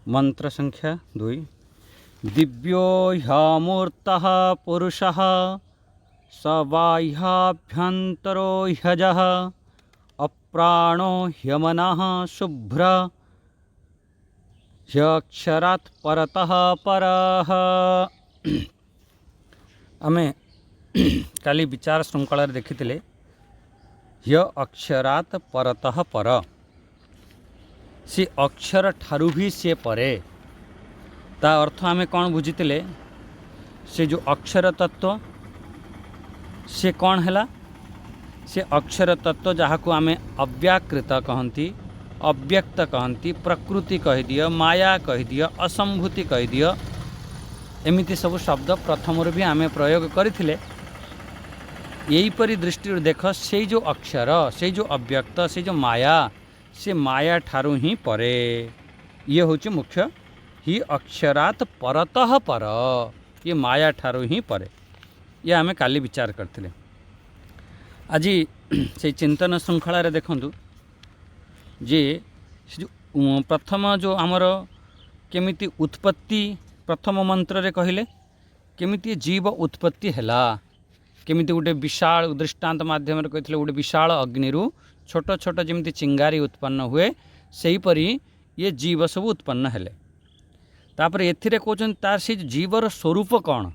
मंत्र संख्या 2। दिव्यो ह्यमूर्तः पुरुषः स बाह्याभ्यन्तरो ह्यजः अप्राणो ह्यमनः शुभ्र ह्यक्षरात् परतः परः। आमे काली विचार श्रृंखला देखिथिले ह्य अक्षरात् परतः पर, से अक्षर ठारू भी से परे। ता अर्थ आमे कौन बुझीतिले, से जो अक्षर तत्व से कौन हैला, से अक्षर तत्व जहाँ को आमे अव्याकृत कहती, अव्यक्त कहती, प्रकृति कह दियो, माया कह दियो, असंभूति कह दियो, एमिति सब शब्द प्रथम भी आमे प्रयोग करथिले। यही परी दृष्टि देख, से जो अक्षर, से जो अव्यक्त, से जो माया, से माया ठारू ही परे। ये होची मुख्य ही अक्षरात परतः पर, ये माया ठारू ही परे। ये आमे काली विचार करथिले। आज से चिंतन श्रृंखला रे देखंतु जे जो प्रथम जो आमर केमिति उत्पत्ति प्रथम मंत्र रे कहिले केमिति जीव उत्पत्ति हैला, केमिति गोटे विशाल दृष्टांत माध्यम रे कहिथिले गोटे विशाल अग्निरु छोट छोट जमिति चिंगारी उत्पन्न हुए, सही परी ये जीव सब उत्पन्न हेले। तापर एथिरे कहउछन तार से जीवर स्वरूप कौन,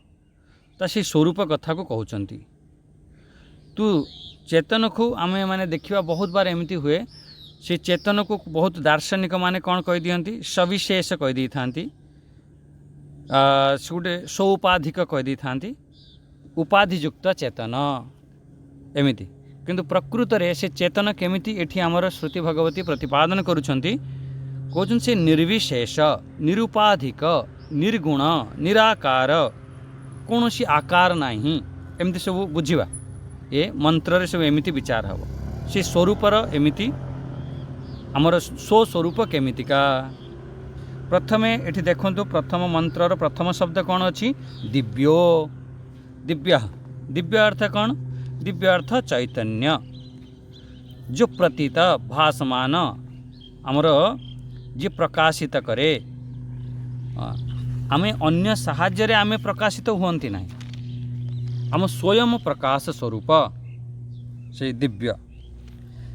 ता से स्वरूप कथा को कहउछंती। तू चेतन को आमे माने देखिबा बहुत बार एमिति हुए, से चेतन को बहुत दार्शनिक माने कौन कहि दियंती, सविशेष कहि दी थांती, गोटे सौपाधिक कहि दी थांती, उपाधियुक्त चेतन एमिति। किंतु प्रकृत रे से चेतन केमिति एठी आमर श्रुति भगवती प्रतिपादन करुछंती, कहउछन से निर्विशेष, निरुपाधिक, निर्गुण, निराकार, कौनसी आकार नाही, एमिति सब बुझिबा। ये मंत्र रे सब एमिति विचार हबो। से स्वरूपर एमिति आमर स्वस्वरूप केमितिका। प्रथमे एठी देखंतु प्रथम मंत्रर प्रथम शब्द कौन अछि, दिव्यो। दिव्य, दिव्य अर्थ कौन, दिव्य अर्थ चैतन्य, जो प्रतीत भासमान आमर जे प्रकाशित करे। आमे अन्य साहाय्य रे आमे प्रकाशित हुअंती नाही, आम स्वयं प्रकाश स्वरूप से दिव्य।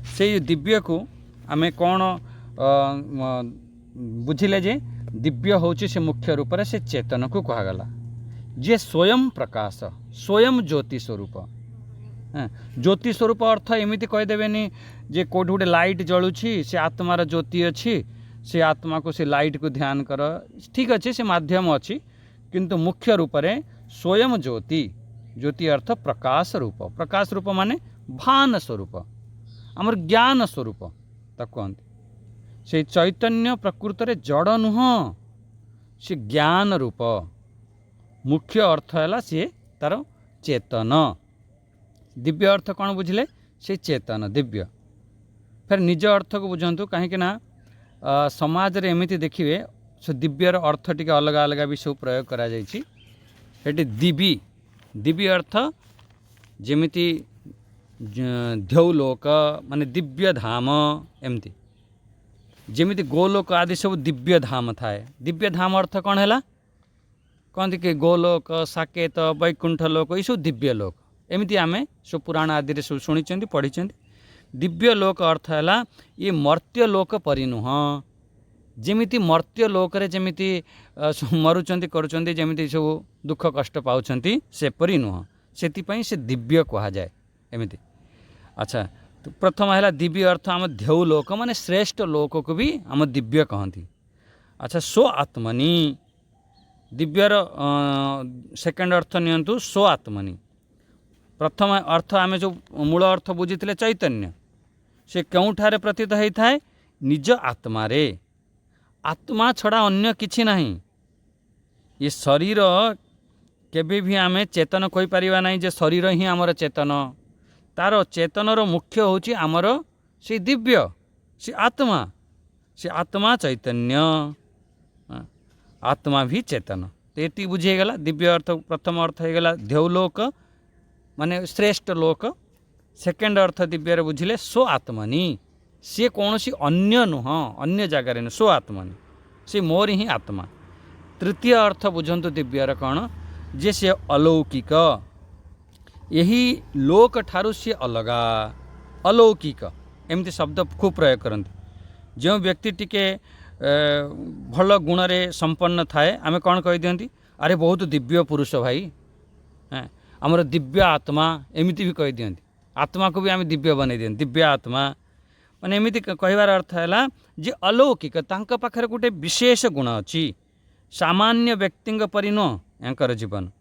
से दिव्य को आमे कौन बुझिले जे दिव्य होची से मुख्य रूप रे से चेतन को कहागला, जे स्वयं प्रकाश, स्वयं ज्योति स्वरूप। ज्योति स्वरूप अर्थ एमिति कहीदेवेनि जे कोठी गोटे लाइट जलुछि, से आत्मार ज्योति अच्छी, से आत्मा को से लाइट को ध्यान कर, ठीक अच्छे, से माध्यम अच्छी, किंतु मुख्य रूप रे स्वयं ज्योति। ज्योति अर्थ प्रकाश रूप। प्रकाश रूप माने भान स्वरूप, आमर ज्ञान स्वरूप ताको कहते। से चैतन्य प्रकृत रे जड़ नुह, से ज्ञान रूप। मुख्य अर्थ है सी तार चेतन। दिव्य अर्थ कौन बुझिले, से चेतन दिव्य। फिर निज अर्थ को बुझंतु, कहीं ना समाज रे एमिति देखिए से दिव्यर अर्थ टिके अलग अलग भी सब प्रयोग करा जायछि। हेटी दिव्य, दिव्य अर्थ जेमिति ध्यौलोक माने दिव्य धाम, एमती जेमिति गोलोक आदि सब दिव्य धाम थाए। दिव्य धाम अर्थ कौन है, कहते कि गोलोक, साकेत, वैकुंठ लोक, ये सब दिव्य लोक। एमिति आमे सब पुराण आदि रे सब शुणी पढ़ी। दिव्य लोक अर्थ है ये मर्त्य लोक परि नुह। जेमिति मर्त्य लोक रे जेमिति मरुचंती करुचंती, जेमिति सब दुख कष्ट पाउचंती, से परि नुह, सेतिपई से दिव्य कहा जाए एमिति। अच्छा, तो प्रथम है दिव्य अर्थ आम ध्यौ लोक माने श्रेष्ठ लोक को भी आम दिव्य कहती। अच्छा, सो आत्मनि, दिव्यर सेकेंड अर्थ नियंतु सो आत्मनि। प्रथम अर्थ आमे जो मूल अर्थ बुझीथिले चैतन्य, से केउठारे प्रतीत होता है, निज आत्मा रे। आत्मा छड़ा अन्य किछि नहीं। ये शरीर केबे भी आमे चेतन कहि परिबा नहीं जे शरीर ही आमर चेतन। तार चेतनर मुख्य होची आमर से दिव्य, से आत्मा। से आत्मा चैतन्य, आत्मा भी चेतन। तो ये बुझीगला। दिव्य अर्थ प्रथम अर्थ होगला ध्यौलोक माने श्रेष्ठ लोक। सेकेंड अर्थ दिव्य बुझिले सो आत्मनि, सी कौन सी अन्य नुह, अन्य जगार नुह, सो आत्मनि। से मोर ही आत्मा। तृतीय अर्थ बुझंतु दिव्यर कौन जे से अलौकिक, यही लोक ठारू सी अलगा अलौकिक एमती शब्द खूब प्रयोग करते। जो व्यक्ति टिके भल गुण रे संपन्न थाए आमे कौन कही दियंती अरे बहुत दिव्य पुरुष भाई, आमर दिव्य आत्मा एमती भी कही दियंती। आत्मा को भी आम दिव्य बनई दियंती दिव्य आत्मा माने एमती कहबार अर्थ है जे अलौकिक तांका पाखरे गोटे विशेष गुण अच्छी, सामान्य व्यक्ति परि नुह यांकर जीवन।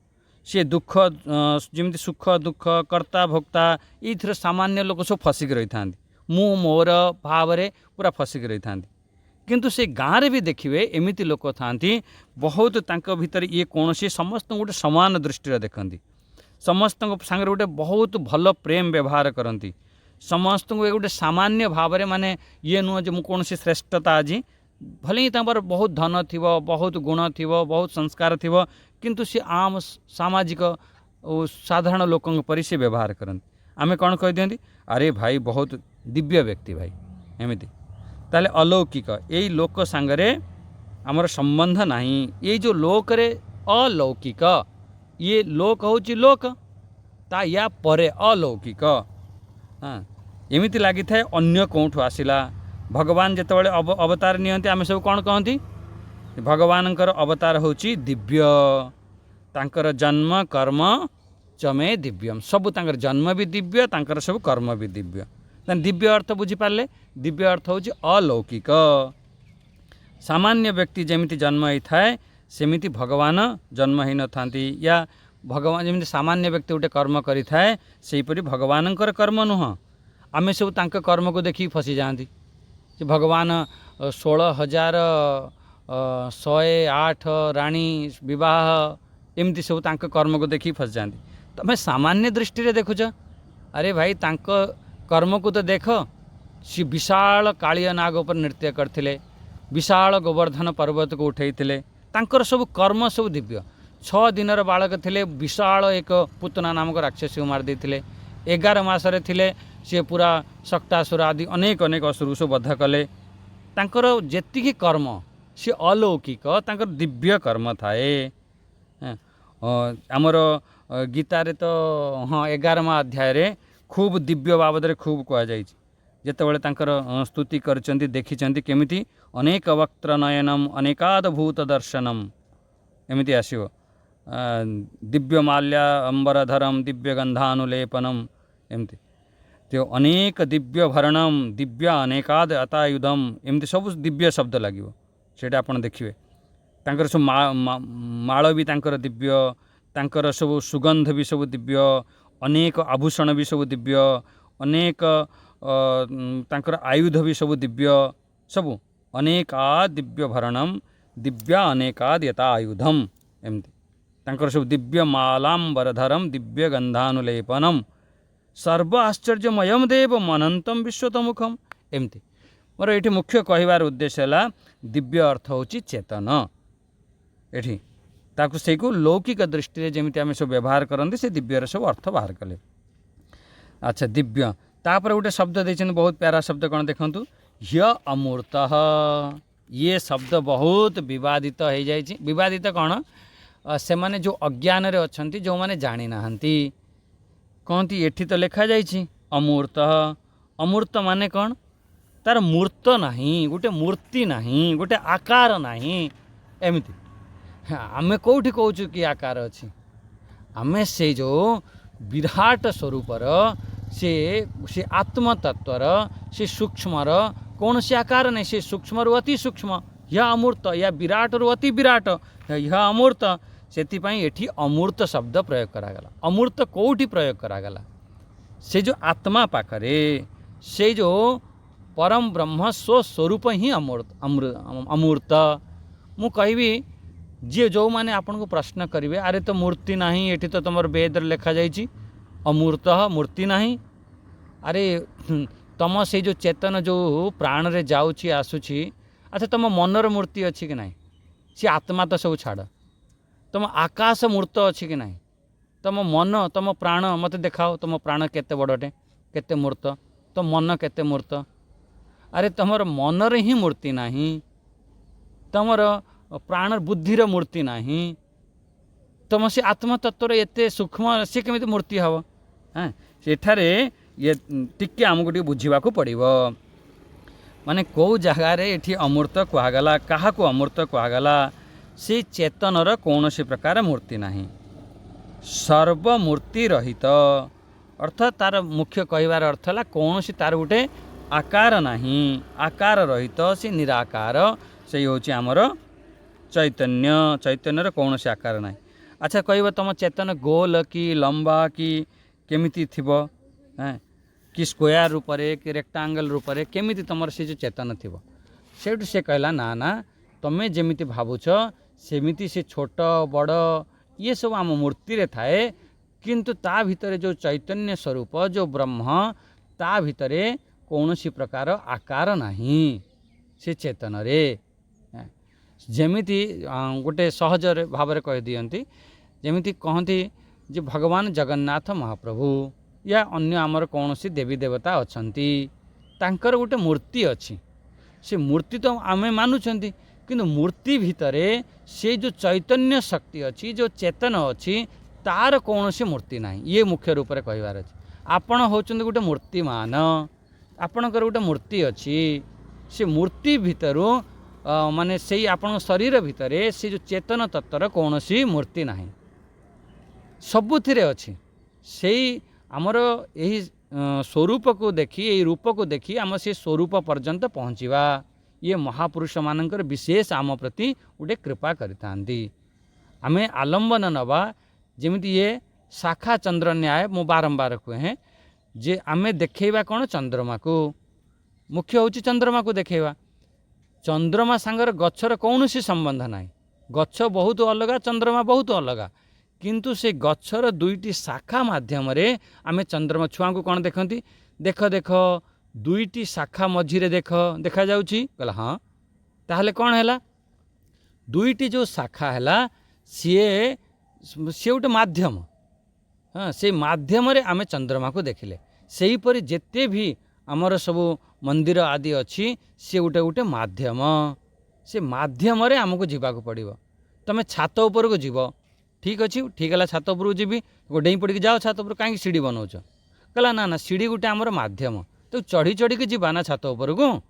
सी दुख जमी सुख दुख कर्ता भोक्ता ये सामान्य लोक सब फसिक रही था, मु मोर भाव रे पूरा फसिक रही था। किंतु से गाँव रे भी देखिए एमती लोक था बहुत तांक भीतर ये कौन सी समस्त गोटे समान दृष्टि देखती, समस्त सांगे गोटे बहुत भल प्रेम व्यवहार करती, समस्त को गोटे सामान्य भाव माने ये नुह जो कौन सी श्रेष्ठता आज भले ही तांपर बहुत धन थी बहुत गुण थी बहुत संस्कार थी किंतु सी आम सामाजिक साधारण लोकों परि से व्यवहार करते। आम कौन कह दियंती अरे भाई बहुत दिव्य व्यक्ति भाई एमती। ताले अलौकिक यही लोक सांगरे आमर संबंध नहीं, ये जो लोक रे अलौकिक ये लोक होची लोक ता या परे अलौकिक। हाँ एमती लगी थाए अन्य कौठु आसिला। भगवान जितेबाला अवतार नियंती आमे सब कौन कहती भगवानंकर अवतार होची दिव्य, तांकर जन्म कर्म चमे दिव्यम, सब तांकर जन्म भी दिव्य तांकर सब कर्म भी दिव्य। दिव्य अर्थ बुझीपारे दिव्य अर्थ होची अलौकिक। सामान्य व्यक्ति जमिति जन्म होता है सेमिति भगवान जन्म ही न थांती, या भगवान जमिति सामान्य व्यक्ति गोटे कर्म करि थाए सेहीपरि भगवानंकर कर्म नुह। आमे सब तांक कर्म को देखि फसी जाती कि भगवान 16,108 राणी विवाह एमती सब तांक कर्म को देखि फस जाती। तमें सामान्य दृष्टि रे देखुच अरे भाई तांक कर्म को तो देख, सी विशाल कालिया नाग पर नृत्य करथिले, विशाल गोवर्धन पर्वत को उठेइथिले, तांकर सब कर्म सब दिव्य। 6 दिनर बालक थिले, विशाल एक पुतना नामक राक्षसी मार देथिले, 11 मासरे थिले सी पूरा सक्टासुर आदि अनेक अनेक असुर सब बध कले। तांकर जेतिकी कर्म सी अलौकिक तांकर दिव्य कर्म थाए। आमर गीतारे तो हाँ 11वां अध्याय रे खूब दिव्य बाबद रे खूब कह जाइए। जेतेबेले तांकर स्तुति करचंती देखिचंती केमिति अनेक वक्त्र नयनम अनेकाद भूत दर्शनम एमिति आसियो, दिव्य माल्या अंबरधरम दिव्य गंधानुलेपनम एमती तो अनेक दिव्य भरणम दिव्य अनेकाद अतायुधम एमती सब दिव्य शब्द लगे सेटा आपण देखिए। तांकर सब माळ भी तांकर दिव्य, तांकर सब सुगंध भी सब दिव्य, अनेक आभूषण भी सब दिव्य, अनेक तांकर आयुध भी सब दिव्य, सब अनेका दिव्य भरणम दिव्य अनेकाद यथा आयुधम एमती तांकर सब दिव्य मालांबरधरम दिव्य गंधानुलेपनम सर्व आश्चर्यमयम देव मनंतम विश्वतमुखम एमती। मोर ये मुख्य कहबार उद्देश्य है दिव्य अर्थ होची चेतन। एठी ताकू से को लौकिक दृष्टि जमी आम सब व्यवहार करते से दिव्यर सब अर्थ बाहर कले। अच्छा दिव्य तापर गोटे शब्द देते बहुत प्यारा शब्द कौन देखु ह्य अमूर्त। ये शब्द बहुत विवादित हो जाए। विवादित कौन से माने जो अज्ञान रे अछंती जो माने जानी नाहंती कहती एठी तो लिखा जाइए अमूर्त। अमूर्त माने कौन तार मूर्त नहीं, गोटे मूर्ति नहीं, गोटे आकार नहीं एमती। आमे कोठी कहूँ कि आकार अच्छी, आमे से जो विराट स्वरूपर से आत्मतत्वर से सूक्ष्मर कौन से आकार नहीं, से सूक्ष्म अति सूक्ष्म यह अमूर्त या विराट अति विराट यह अमूर्त। से एठी अमूर्त शब्द प्रयोग करागला। अमूर्त कोठी प्रयोग करागला से जो आत्मा पाखरे से जो परम ब्रह्म स्वस्वरूप ही अमूर्त। मु कहबी जी जो मैंने आपन को प्रश्न करेंगे अरे तो मूर्ति नहीं एठी तो तुम वेद लिखा जाइए अमूर्त मूर्ति नहीं। अरे तुम से जो चेतन जो प्राण रे जाऊँगी आसूची, अच्छा तुम मनर मूर्ति अच्छी कि नहीं, सी आत्मा तो सब छाड़, तुम आकाश मूर्त अच्छी कि नहीं, तुम मन तुम प्राण मत देखाओ, तुम प्राण केते बड़टे केते मूर्त, तुम मन केते मूर्त। अरे तुमर मनर ही मूर्ति नहीं तुमर प्राण बुद्धिर मूर्ति नाही तुम से आत्मतत्वर एते सूक्ष्म सी केमी मूर्ति हम हाँ सेठारे ये टिके आमको टे बुझा पड़ो माने कौ जगार ये अमूर्त कहगला क्या अमूर्त कहगला से चेतनर कौन सी प्रकार मूर्ति नाही सर्वमूर्ति रहित अर्थात तार मुख्य कहबार अर्थ है कौन सी तार गोटे आकार नाही आकार रहित से निराकार से हूँ आमर चैतन्य चैतन्यर कौन से आकार ना अच्छा कह तुम चेतन गोल कि लंबा कि केमिति थिबो हाँ कि स्क्वायर रूप कि रेक्टांगल रूप केमिति तुम से जो चेतन थिबो सेठू से कहला ना ना तुम्हें जमिति भावुछ सेमिति से छोट बड़ ये सब आम मूर्ति रे थाए किंतु ता भितरे जो चैतन्य स्वरूप जो ब्रह्म ता भितरे कौन सी प्रकार आकार नाही से चेतन रे जेमिति गोटे सहज भाव में कह दियंती जेमिति कहती जे भगवान जगन्नाथ महाप्रभु या अन्य आमर कौन सी देवी देवता अछंती तांकर गोटे मूर्ति अच्छी से मूर्ति तो आमे मानुछंती किंतु मूर्ति भितरे से जो चैतन्य शक्ति अच्छी जो चेतन अच्छी तार कौन सी मूर्ति नाही ये मुख्य रूप से कहबार अच्छे आपण होचंती गोटे मूर्तिमान आपणकर गोटे मूर्ति अच्छी से मूर्ति भितरु माने से आपण शरीर भितरे से जो चेतन तत्वर कौन सी मूर्ति नाही सबुथिरे अच्छी से आमर यही स्वरूप को देखी यही रूप को देखी आम से स्वरूप पर्यंत पहुँचवा ये महापुरुष मानकर विशेष आम प्रति गोटे कृपा करिथांती आमे आलंबन नवा जेमिति ये शाखा चंद्र न्याय मु बारंबार कहे जे आमे देखैबा कौन चंद्रमा को मुख्य होची चंद्रमा को देखैबा चंद्रमा सांगर गच्छर कौन सी संबंध नाही गच्छ बहुत अलग चंद्रमा बहुत अलग किंतु से गच्छर दुईटी शाखा माध्यम रे आमे चंद्रमा छुआ को कौन देखती देख देख दुईटी शाखा मझिरे देख देखा जाउची कहला हाँ ताहले कौन हैला दुईटी जो शाखा हैला सीए सी गोटे माध्यम हाँ से माध्यम रे आमे चंद्रमा को देखिले सेही परि जेते भी आमर सब मंदिर आदि अच्छी सी गोटे गोटे माध्यम से माध्यम रे आमको जीवाक पड़ो तुम छात उपर को जीव ठीक अच्छे ठीक है छात उपर जीवी डेई पड़ी जाओ छात उपर कहीं सीढ़ी बनाऊच कहला ना ना सीढ़ी गोटे आमर माध्यम तो चढ़ी चढ़ी की जीवा ना छात उपर को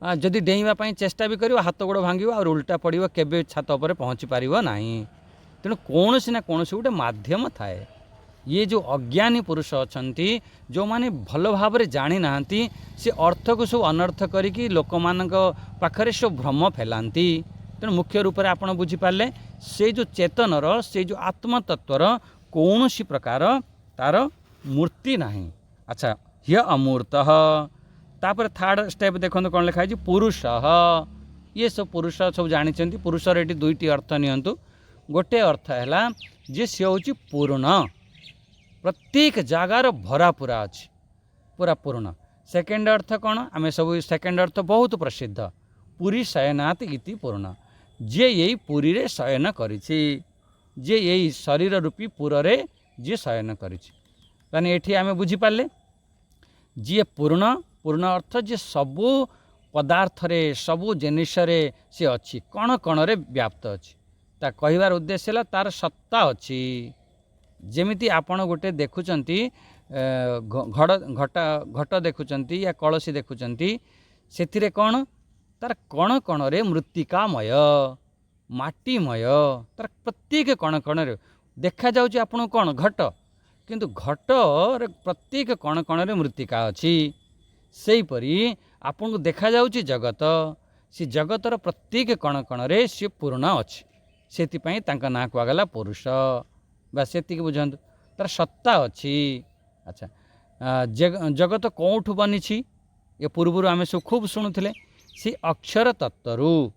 जदि डेईवाई चेष्टा भी कर हाथ गोड़ भांग और उल्टा पड़ो केबे छात उपर पहुँची पार ना तेणु कौन सी ना कौन सी गोटे माध्यम थाए ये जो अज्ञानी पुरुष अछंती जो माने भल भाव में जानी नाहंती से अर्थ को सब अनर्थ करिकी लोक मानक पाखरे सब भ्रम फैलांती तेणु मुख्य रूप से आपड़ बुझीपारे से जो चेतनर से जो आत्मतत्वर कौन सी प्रकार तार मूर्ति नाही अच्छा ह्य अमूर्त तापर थर्ड स्टेप देखो कौन लिखाई पुरुष ये सब पुरुष सब जानी पुरुषर ये दुईटी अर्थ नियंतु गोटे अर्थ है जे सी हूँ पूर्ण प्रत्येक जगार भरा पूरा अच्छी पूरा पूर्ण सेकेंड अर्थ कौन आम सब सेकेंड अर्थ बहुत प्रसिद्ध पुरी शयनाथ इति पूर्ण जे यही पुरी रे शयन करिछि जे यही शरीर रूपी पुरे जे शयन करिछि ताने एठी आमे बुझी पाले जे पूर्ण पूर्ण अर्थ जे सबु पदार्थ रे सबु जिनिस रे से अच्छी कण कण रे व्याप्त अच्छी ता कहिबार उद्देश्य है तार सत्ता अच्छी जेमिति आपण गोटे देखुचंती घट देखुचंती या कलसी देखुचंती सेथिरे कौन तार कण कण रे मृत्तिकामय माटीमय तार प्रत्येक कण कण रे देखा जाउची आपण कौन घट किंतु घट रे प्रत्येक कण कण रे मृत्तिका अच्छी सेही परी आपण को देखा जाउची जगत से जगतर प्रत्येक कण कण रे से पूर्ण अच्छी सेथिपाई तांका ना कुआगला पुरुष बा सेतिक बुझंतु तार सत्ता अच्छी अच्छा जगत कौठु बनी ये पूर्व आम सब खूब शुणुले सी अक्षर तत्व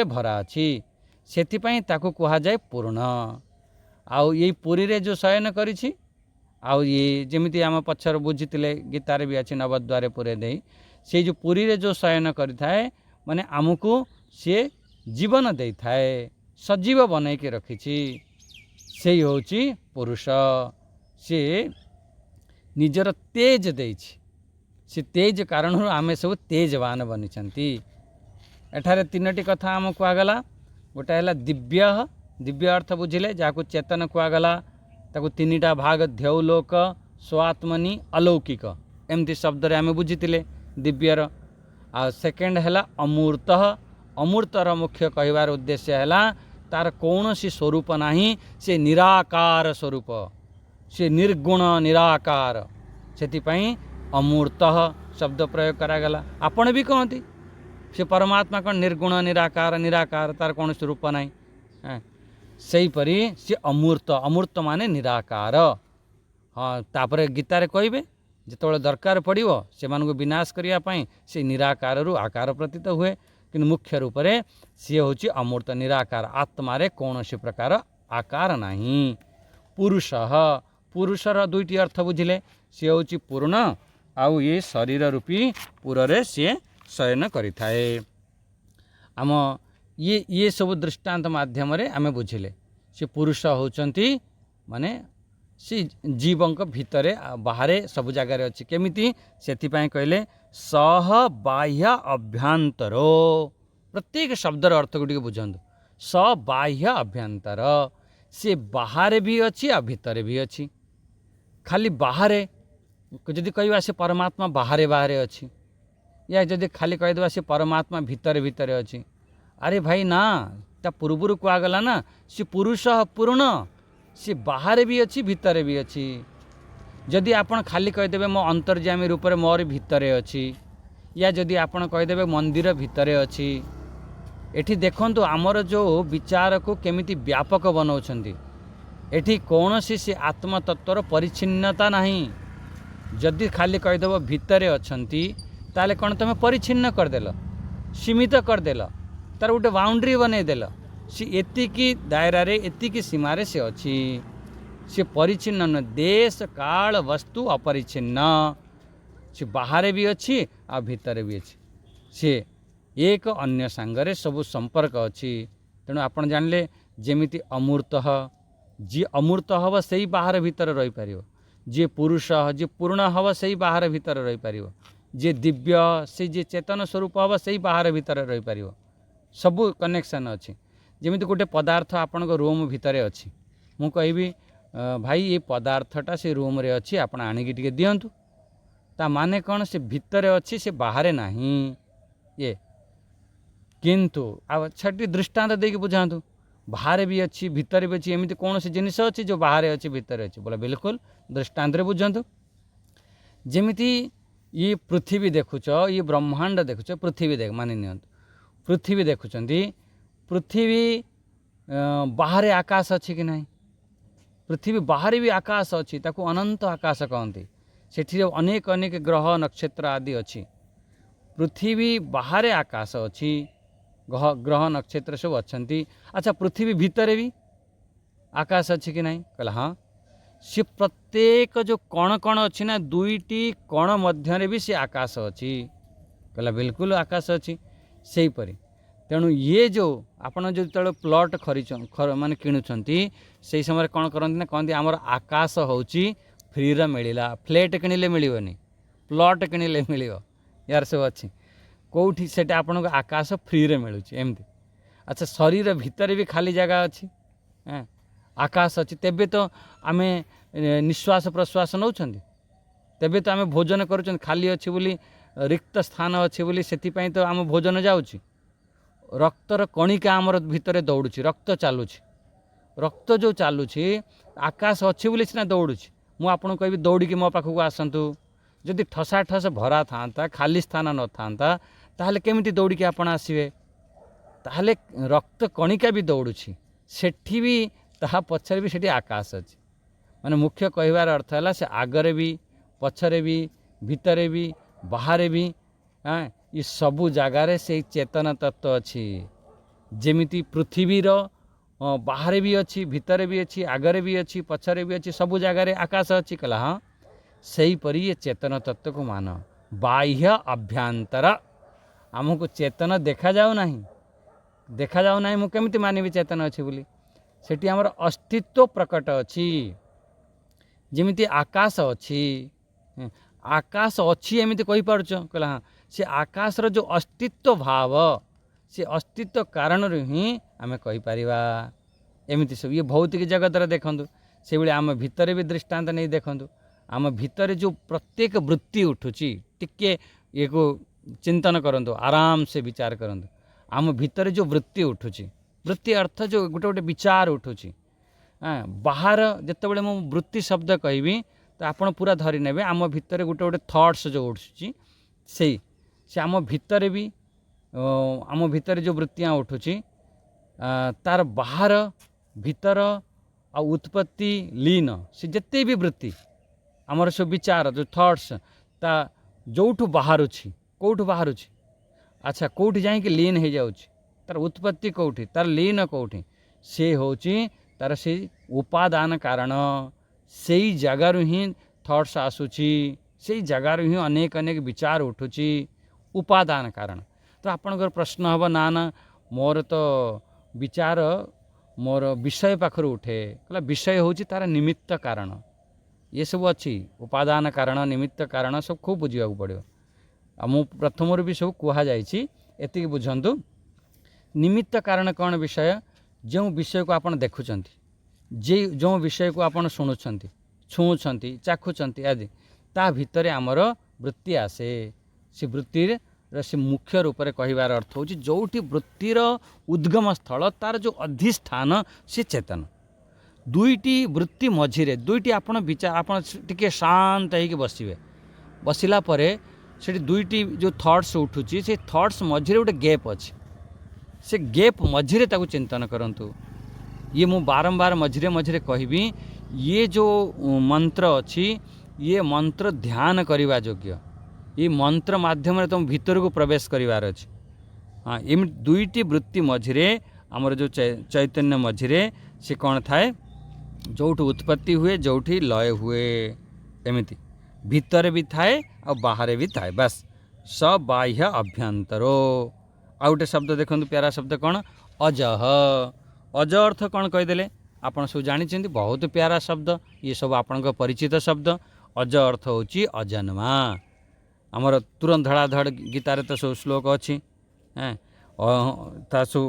भरा अच्छी सेथिपाई ताकू कहा जाए पूर्ण आउ ये पुरी रे जो शयन करिछि आउ ये जेमिति आम पछर बुझीतिले गीतारे भी अच्छी नवद्वारे पुरे दे से जो पुरी रे जो शयन करिथाए माने आमको सी जीवन दे थाए सजीव बनईके रखिछि से होची पुरुष से निजर तेज देछि से तेज कारण आमे सब तेजवान बनिछंती एठारे तीनोटी कथा आम कहगला गोटे है दिव्य दिव्य अर्थ बुझिले जहाँ चेतन कहगला ताकू तीनटा भाग ध्यौलोक स्वात्मनि अलौकिक एमती शब्द आम बुझीते दिव्यर आ सेकेंड है अमूर्त अमूर्तर मुख्य कहबार उद्देश्य है तार कौन सी स्वरूप नहीं से निराकार स्वरूप से निर्गुण निराकार से अमूर्त शब्द प्रयोग करागला आपण भी कहती से परमात्मा कौन निर्गुण निराकार निराकार तार कौन रूप ना सेहीपरी सी अमूर्त अमूर्त माने निराकार हाँ तापर गीतार कहे जिते दरकार पड़ो से विनाश करने से निराकार रु आकार प्रतीत हुए कि मुख्य रूप से सी हूँ अमूर्त निराकार आत्मा कौन सी प्रकार आकार नहीं पुरुष पुरुषर दुईटी अर्थ बुझिले सी हूँ पूर्ण आउ ये शरीर रूपी पुरे सी शयन करिथाए आम ये सब दृष्टांत माध्यम आम बुझिले से पुरुष होचंती माने सी जीवों भितर बाहर सब जगार अच्छी केमिति सेथिपाई कहले सह बाह्य अभ्यंतरो प्रत्येक शब्दर अर्थ गुटिक बुझंतु स बाह्य अभ्यंतर से बाहर भी अच्छी आ भितर भी अच्छी खाली बाहर जदि कहवा से परमात्मा बाहर बाहर अच्छी या जदि खाली कहीदेवा से परमात्मा भितर भितर अच्छी अरे भाई ना ता पूर्वर कहगला ना सी पुरुष पूर्ण सी बाहर भी अच्छी भितर भी अच्छी जदि आपण खाली कहीदेवे मो अंतर्यामी रूप से मोर भितर अच्छी या जदि आपण कहीदेवे मंदिर भितर अच्छी एठी देखंतु आमर जो विचार को केमिति व्यापक बनाउछंती एठी कौन सी आत्मतत्वर परिच्छिन्नता नहीं जदि खाली कहीदेव भितर अच्छंती ताले कौन तुम परिच्छिन्न करदेल सीमित करदेल तार गोटे बाउंड्री बनईदेल सी एतिकी दायरा रे एतिकी सीमार से अच्छी सी परिच्छिन्न देश काल वस्तु अपरिच्छिन्न सी बाहर भी अच्छी आ भितर भी अच्छी सी एक अन्य सांगरे सब संपर्क अच्छी तेणु आपण जानले जेमिति अमूर्त जी अमूर्त हम से बाहर भीतर रही पार जी पुरुष जी पूर्ण हम से बाहर भीतर रही पार जी दिव्य से जी चेतन स्वरूप हम से बाहर भीतर रही पार सबू कनेक्शन अच्छी जमी गोटे पदार्थ आपण रूम भितर अच्छी मु कहबी भाई ये पदार्थटा से रूम रे अच्छी आपण आणिकी टिके दियंतु ता माने कौन से भितर अच्छी से बाहर नहीं ये किंतु आ छठी दृष्टांत देके बुझातु बाहर भी अच्छी भितर भी अच्छी एमती कौन सी जिनिस अच्छी जो बाहर अच्छी भितर अच्छी बोला बिल्कुल दृष्टांत बुझातु जेमिति ये पृथ्वी देखुच ये ब्रह्मांड देखुच पृथ्वी देख मानि नियंतु पृथ्वी देखुचंती पृथ्वी बाहर आकाश अच्छी कि नहीं पृथ्वी बाहर भी आकाश अच्छी ताकू अनंत आकाश कहते सेठी अनेक अनेक ग्रह नक्षत्र आदि अच्छी पृथ्वी बाहर आकाश अच्छी ग्रह नक्षत्र सब अच्छी अच्छा पृथ्वी भितर भी आकाश अच्छी कि नहीं कहला हाँ सी प्रत्येक जो कण कण अच्छी ना दुईटी कण मध्य भी सी आकाश अच्छी कहला बिल्कुल आकाश अच्छी से परी तेणु ये जो आपड़ जो प्लॉट माने किणुंट से समय कौन करती ना कहते आमर आकाश हूँ फ्री मिलला फ्लैट किणिले मिलनी प्लॉट किणिले मिल यार सब अच्छी कौटी से आपन को आकाश फ्री रे मिलूँ एमती अच्छा शरीर भितर भी खाली जगह अच्छी आकाश अच्छी तेबे तो आम निश्वास प्रश्वास नौ तेबे तो आम भोजन कर खाली अच्छी बोली रिक्त स्थान अच्छी बोली से तो आम भोजन जाऊँगी रक्तर कणिका आमर भितर दौड़ुची रक्त चलुची रक्त जो चलुची आकाश अच्छी बोली सीना दौड़ुची मु आपन कहबी दौड़ी मो पाखक आसतु जदि ठसा ठस भरा था खाली स्थान न था ताहले केमिति दौड़ी आपण आसवे ताहले रक्त कणिका भी दौड़ुची सेठी भी ता पछरे भी सेठी आकाश अच्छी माने मुख्य कहबार अर्थ है से आगरे भी पछरे भी भितरे भी बाहर भी ये सबू जगार से चेतन तत्व अच्छी जेमिति पृथ्वीर बाहर भी अच्छी भितर भी अच्छी आगरे भी अच्छी पछरे भी अच्छी सबू जगार आकाश अच्छी कहला हाँ सही परी ये चेतन तत्व को मान बाह्य अभ्यंतर आमको चेतन देखा जाऊ ना मु केमिति मानिबी चेतन अच्छी बोली सेठी आमर अस्तित्व प्रकट अच्छी जेमिति आकाश अच्छी आकाश अच्छी एमती कही पारुछ कहला हाँ से आकाशर जो अस्तित्व भाव से अस्तित्व कारण ही आम कहीपर एमती सब ये भौतिक जगत देखूँ से भाई आम भितर भी दृष्टांत नहीं देखूँ आम भितर जो प्रत्येक वृत्ति उठुची टिके ये को चिंतन करूँ आराम से विचार करूँ आम भितर जो वृत्ति उठुची वृत्ति अर्थ जो गोटे गोटे विचार उठुची हाँ बाहर जितेबाला मु वृत्ति शब्द कहबी तो आपड़ पूरा धरी ने आम भितर गोटे गोटे थट्स जो उठुची से आम भितर भी आम भितर जो वृत्तियाँ उठुची तार बाहर भीतर आ उत्पत्ति लीन से जिते भी वृत्ति आमर सब विचार जो थट्स ता जोठू बाहरुछि कौठू बाहरुछि अच्छा कौटी जाइए लीन हो जाऊँ तार उत्पत्ति कौटी तार लीन कौटी से होची तार से उपादान कारण से जगार ही थट्स आसूची से जगार ही अनेक अनेक विचार उठुची उपादान कारण तो आपणकर प्रश्न हम ना मोर तो विचार मोर विषय पाखर उठे कहला विषय होची तार निमित्त कारण ये सब अच्छी उपादान कारण निमित्त कारण सब खूब बुझा पड़ो मु प्रथम भी सब कहुई एति बुझंतु निमित्त कारण कौन विषय जो विषय को आपण देखुंट जो विषय को आपण शुणुंट छुँच चाखुंट आदि ता भितर आमर वृत्ति आसे से वृत्तिर से मुख्य रूप से कहिबार अर्थ होची जोठी वृत्तिर उद्गम स्थल तार जो अधिष्ठान से चेतन दुईटी वृत्ति मझिरे दुईटी आपण विचार आपण टिके शांत होइके बसिबे बसिला परे से दुईटी जो थट्स उठुची से थट्स मझिरे गोटे गैप अच्छे से गैप मझिरे ताकू चिंतन करंतु ये मु बारंबार मझिरे मझिरे कहबी ये जो मंत्र अच्छी ये मंत्र ध्यान करने योग्य ये मंत्र माध्यम तुम भीतर को प्रवेश करिवार अछि हाँ एम दुईटी वृत्ति मझिरे आमर जो चैतन्य मझिरे से कौन थाए जोठू उत्पत्ति हुए जोठी लय हुए एमती भीतर भी थाए और बाहर भी थाए बस सबाह्य अभ्यंतरो आ गोटे शब्द देखो प्यारा शब्द कौन अजह अज अर्थ कौन कहीदेले आपड़ सब जानी बहुत प्यारा शब्द ये सब आपण परिचित शब्द अज अर्थ होची अजन्मा आमर तुरंत धड़ाधड़ गीतार तो सब श्लोक अच्छी तासु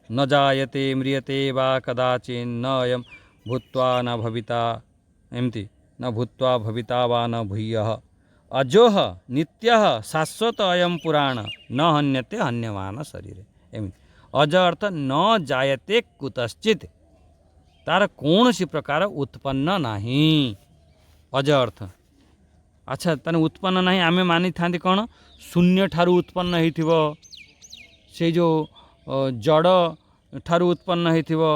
न जायते म्रियते वा कदाचिन न अयम भूत्वा न भविता एमती न भूत्वा भविता वा न भूयः अजोह नित्यः शाश्वत अयम पुराण न हन्यते हन्यमान शरीर एमती अज अर्थ न जायते कुतश्चित तार कौन सी प्रकार उत्पन्न नहीं अज अर्थ अच्छा ताने उत्पन्न नहीं आमे मानी था कौन शून्य ठारू उत्पन्न होइथिबो से जो जड़ ठारू उत्पन्न होइथिबो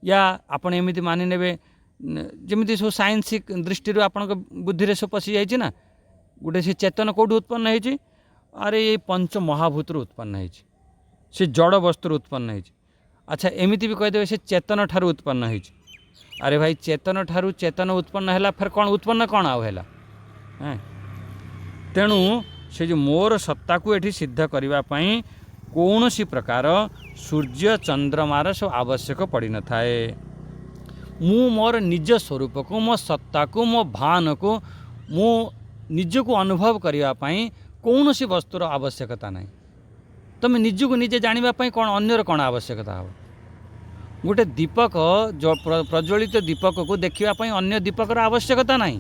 या आपण एमिति मानि नेबे जेमिति सब साइंसिक दृष्टि आपण बुद्धि रे सब पसी जाइछि ना गोटे से चेतन कोड उत्पन्न होइछि अरे ये पंच महाभूत उत्पन्न होइछि से जड़ वस्तु उत्पन्न होइछि अच्छा एमिति भी कह देबे से चेतन ठारू उत्पन्न होइछि अरे भाई चेतन ठारू चेतन उत्पन्न हैला फिर कौन उत्पन्न कौन आउ हैला तेणु से जो मोर सत्ता को एठी सिद्ध करने पाई कौन सी प्रकार सूर्य चंद्रमार सब आवश्यक पड़ी न थाए मु मोर निज स्वरूप को मो सत्ता को मो भान को मो निज को अनुभव करने कौन सी वस्तुर आवश्यकता नहीं तुम निज को निजे जानापी कौन अन्यर कौन आवश्यकता हो गोटे दीपक जो प्रज्वलित दीपक को देखापी अन्य दीपकर आवश्यकता नहीं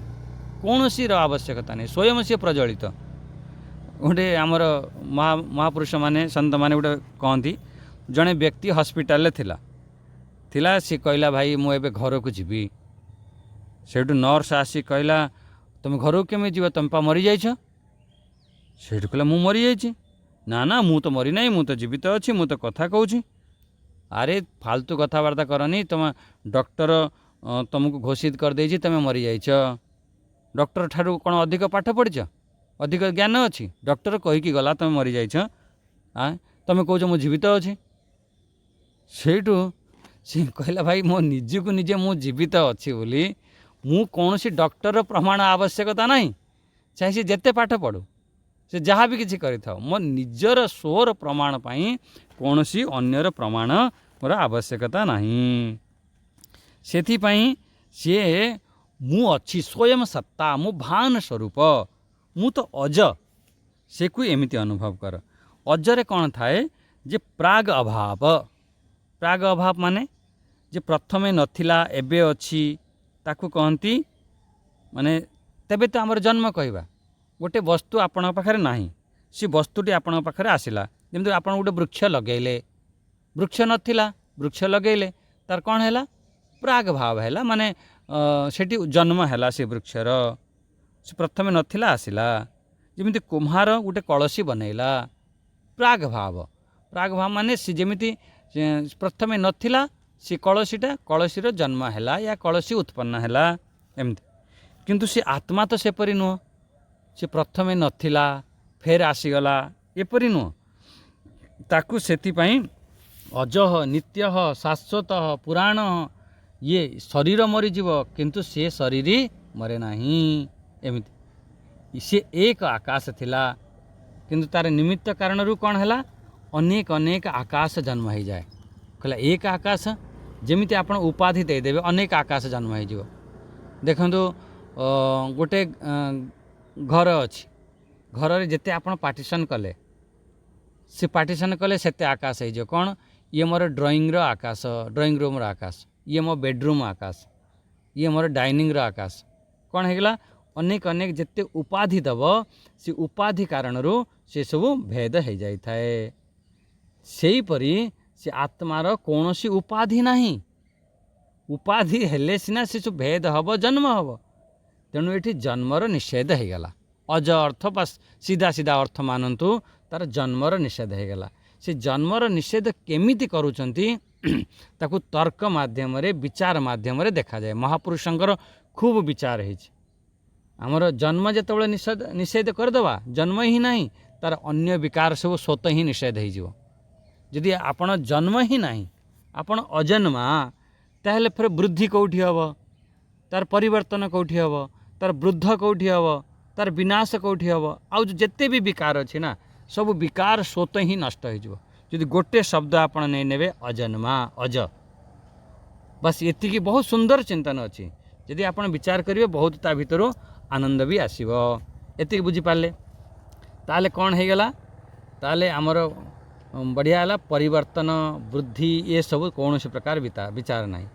कौन सी आवश्यकता नहीं स्वयं सी प्रज्वलित गोटे आमर महापुरुष माने संत माने गोटे कहती जड़े व्यक्ति हॉस्पिटल थिला सी कहला भाई मु एबे घर को जीवी सेठू नर्स आसी कहला तुम घर को केमी जीव तुम पा मरी जाइछ सेठू कहला मु मरी जाइछि ना ना मु तो मरी नहीं मु तो जीवित अच्छी मु तो कथा कहूँ अरे फालतू कथबार्ता करनी तुम डॉक्टर तुमको घोषित कर देछि तुम मरी जाइछ डॉक्टर ठारू कौन अधिक पाठ पढ़िछ अधिक ज्ञान अच्छी डॉक्टर कहीकि गला तुम मरी जाइछ तुम कौच मु जीवित अच्छी सेठू सी कहला भाई मो निजी को निजे मु जीवित अच्छी बोली मु कौन सी डॉक्टर प्रमाण आवश्यकता नहीं चाहे सी जेते पाठ पढ़ू से जहाँ भी किसी करिथाओ मो निजर स्वर प्रमाण पाई कौन सी अन्यर प्रमाण मोर आवश्यकता नहीं सेथिपाई सी मु अच्छी स्वयं सत्ता मु भान स्वरूप मु तो अज से को एमिति अनुभव कर अजरे कौन थाए जे प्राग अभाव माने जे प्रथमे नथिला एबे अछि ताकू कहती माने तेबे तो आमर जन्म कहवा गोटे वस्तु आपण पाखे नाही सी वस्तुटी आपण पाखे आसला जमी आप गोटे वृक्ष लगेले वृक्ष नथिला वृक्ष लगेले तार कौन है प्राग भाव है माने सेठी जन्म है से वृक्षर से प्रथमे नथिला आसला जमी कुम्हार गोटे कलसी बनैला प्राग भाव माने सी जमी प्रथमे नथिला सी कलसीटा कलसीर जन्म है या कलसी उत्पन्न है एमती किंतु सी आत्मा तो सेपरी नुह सी प्रथमे नथिला फेर आसीगला एपरी नुह ताकू सेतिपाई अजह नित्य शाश्वत पुराण ये शरीर मरीजीव किंतु से शरीर मरे नहीं एमती सी एक आकाश थिला किंतु तार निमित्त कारण रू कौन है अनेक अनेक आकाश जन्म हो जाए कहला एक आकाश जमिति आपण उपाधि देदेवे अनेक आकाश जन्म हो देखु गोटे घर अच्छी घर जिते आप पार्टीशन कले से पार्टीशन कले सेते आकाश हो कौन ये मोर ड्राइंग आकाश ड्राइंग रूम आकाश ये मो बेडरूम आकाश ये मोर डाइनिंग आकाश कौन होगा अनेक अनेक जिते उपाधि दब से उपाधि कारण से सब भेद हो जाए सेहीपरि से आत्मार कौन सी उपाधि नहीं उपाधि हेले सिना से सब भेद हम जन्म हम तेणु ये जन्मर निषेध हो गला अज अर्थ बस सीधा सीधा अर्थ मानतु तार जन्मर निषेध हो गला से जन्मर निषेध केमिति करूचंती ताकू तर्क माध्यम विचार माध्यम देखा जाए महापुरुषंकर खूब विचार है आमर जन्म जिते निषेध निषेध करदे जन्म ही नहीं तार अन्य विकार सब स्वत ही निषेध हो जदि आपण जन्म ही नहीं आपण अजन्मा ताहले फिर वृद्धि कौटी हम तार परिवर्तन कौटी हम तार वृद्ध कौटी हम तार विनाश कौटी हम आउ जिते भी विकार अच्छी ना सब विकार स्वत ही नष्ट हो जदि गोटे शब्द आपण नहीं नेबे अजन्मा अज बस ये बहुत सुंदर चिंतन अच्छी जदि आपण विचार करेंगे बहुत ता भीतर आनंद भी आसो ये बुझीपारे ताले कौन हो गला ताले आमर बढ़िया है परिवर्तन वृद्धि ये सब कौन से प्रकार विचार नहीं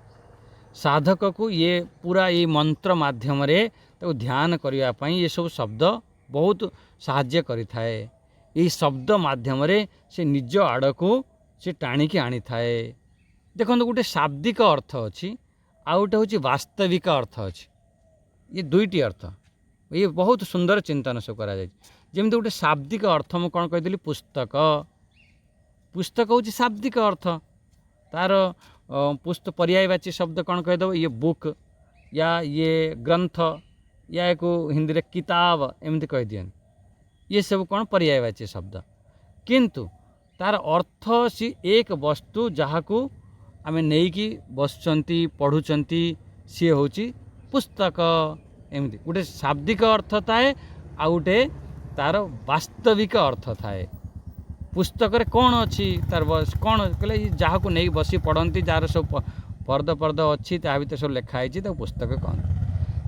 साधक को ये पूरा ये मंत्र माध्यम रे तो ध्यान करने ये सब शब्द बहुत साहाय्य करि थाए ये शब्द माध्यम रे से निज आड़ को से टाणिकी आनी थाए देखो गोटे शाब्दिक अर्थ अच्छी आउ गोटे हूँ वास्तविक अर्थ अच्छी ये दुईटी अर्थ ये बहुत सुंदर चिंतन सब करा जमी गोटे शाब्दिक अर्थ मुझे कौन कही पुस्तक पुस्तक हूँ शाब्दिक अर्थ तार पुस्तक पर्यायवाची शब्द कौन कहीदेव ये बुक या ये ग्रंथ या एक हिंदी रे किताब एमती कह दिए ये सब कौन पर्यायवाची शब्द किंतु तार अर्थ सी एक वस्तु जहाँ को आम नहीं बसुंच पढ़ुंट सी हूँ पुस्तक एमती गोटे शाब्दिक अर्थ थाए आ गोटे तार वास्तविक अर्थ थाए पुस्तक रे कौन अच्छी तार कौन कहले जहाँ को नहीं बसी पढ़ती जार सब पर्द अच्छी ता भीतर सब लिखाई पुस्तक कौन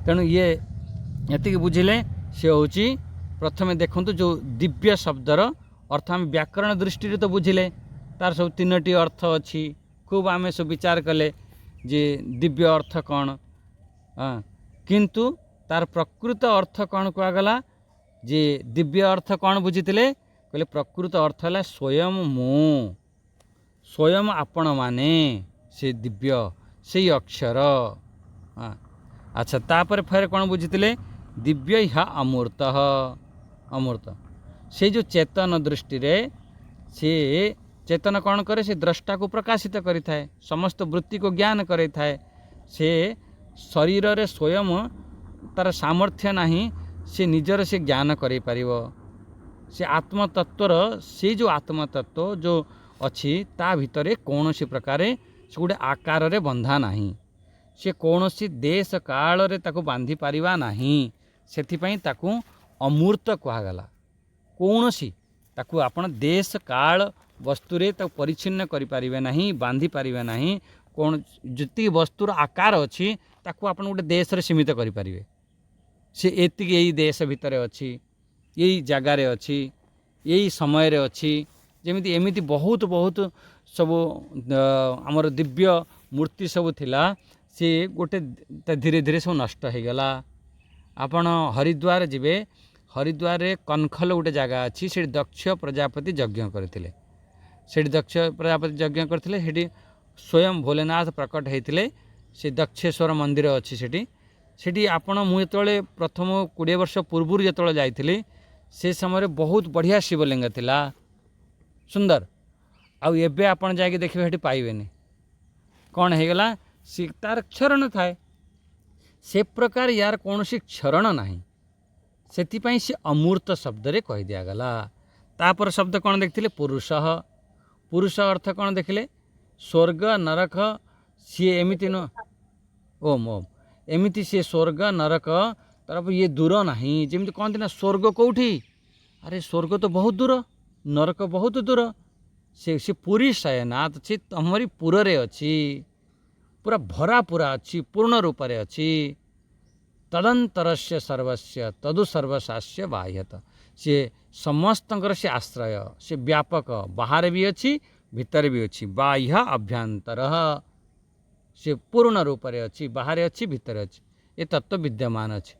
तेणु ये बुझिले सी हूँ प्रथमे देखु जो दिव्य शब्दर अर्थ आम व्याकरण दृष्टि तो बुझिले तार सब तीनोटी अर्थ अच्छी खूब आम सब विचार कले जे दिव्य अर्थ कौन किंतु तार प्रकृत अर्थ कौन कहगला जे दिव्य अर्थ कौन बुझीते कहले प्रकृत अर्थ है स्वयं स्वयं आपण माने से दिव्य से अक्षर अच्छा तापर फिर कौन बुझीते दिव्य ह्या अमूर्त अमूर्त से जो चेतन दृष्टि रे से चेतन कौन करे से द्रष्टा को प्रकाशित करि थाए समस्त वृत्ति को ज्ञान करे थाए से शरीर रे स्वयं तार सामर्थ्य नहीं से निजर से ज्ञान करि पारिबो से आत्मतत्वर से जो आत्मतत्व जो अच्छी ता भितर कौन सी प्रकार से गोटे आकार रे बंधा नहीं से कौन सी देश काल रे ताको बांधी पारिबा नहीं सेथिपई ताको अमूर्त कहगला कौन सी ताको आपण देश काल वस्तु रे ताको परिच्छिन्न करि पारिबे नहीं बांधी पारिबे नहीं कौन जति वस्तुर आकार अच्छी ताको आपण गोटे देश रे सीमित करि पारिबे से एति यही देश भितर अच्छी यही जगार अच्छी यही समय रे अच्छी जमी एमती बहुत बहुत सब आमर दिव्य मूर्ति सब थिला सी गोटे धीरे धीरे सब नष्ट हो गला। आपण हरिद्वार जीवे, हरिद्वार रे कनखल गोटे जगह अच्छी से दक्ष प्रजापति यज्ञ करते, से दक्ष प्रजापति यज्ञ करते, से स्वयं भोलेनाथ प्रकट होते, से दक्षेश्वर मंदिर अच्छी से आपण मुझे प्रथम 20 वर्ष पूर्व जो जाइली से समय बहुत बढ़िया शिवलिंग थिला सुंदर। आउ एबे आपण जाके देखिए हेटी पाइबेनी कौन हो गला सी तार क्षरण थाए, से प्रकार यार कौन सी क्षरण नहीं, से सी अमूर्त शब्द रे कह दिया गला। तापर शब्द कौन देखिले पुरुष, पुरुष अर्थ कौन देखिले स्वर्ग नरक, सी एमिति न ओम ओम एमिति सी स्वर्ग नरक तरफ ये दूर नहीं। जमी कहते ना स्वर्ग कौटी, अरे स्वर्ग तो बहुत दूर, नरक बहुत दूर, से पुरी शयनाथ सी तमरी पुरे अच्छी, पूरा भरा पूरा अच्छी, पूर्ण रूप से अच्छी। तदंतरस्य सर्वस्य तदु सर्वशास्य बाह्यत, सी समस्त से आश्रय, से व्यापक, बाहर भी अच्छी भितर भी अच्छी, बाह्य अभ्यंतर, से पूर्ण रूप से अच्छी, बाहर अच्छी भितर अच्छी, ये तत्व विद्यमान अच्छे।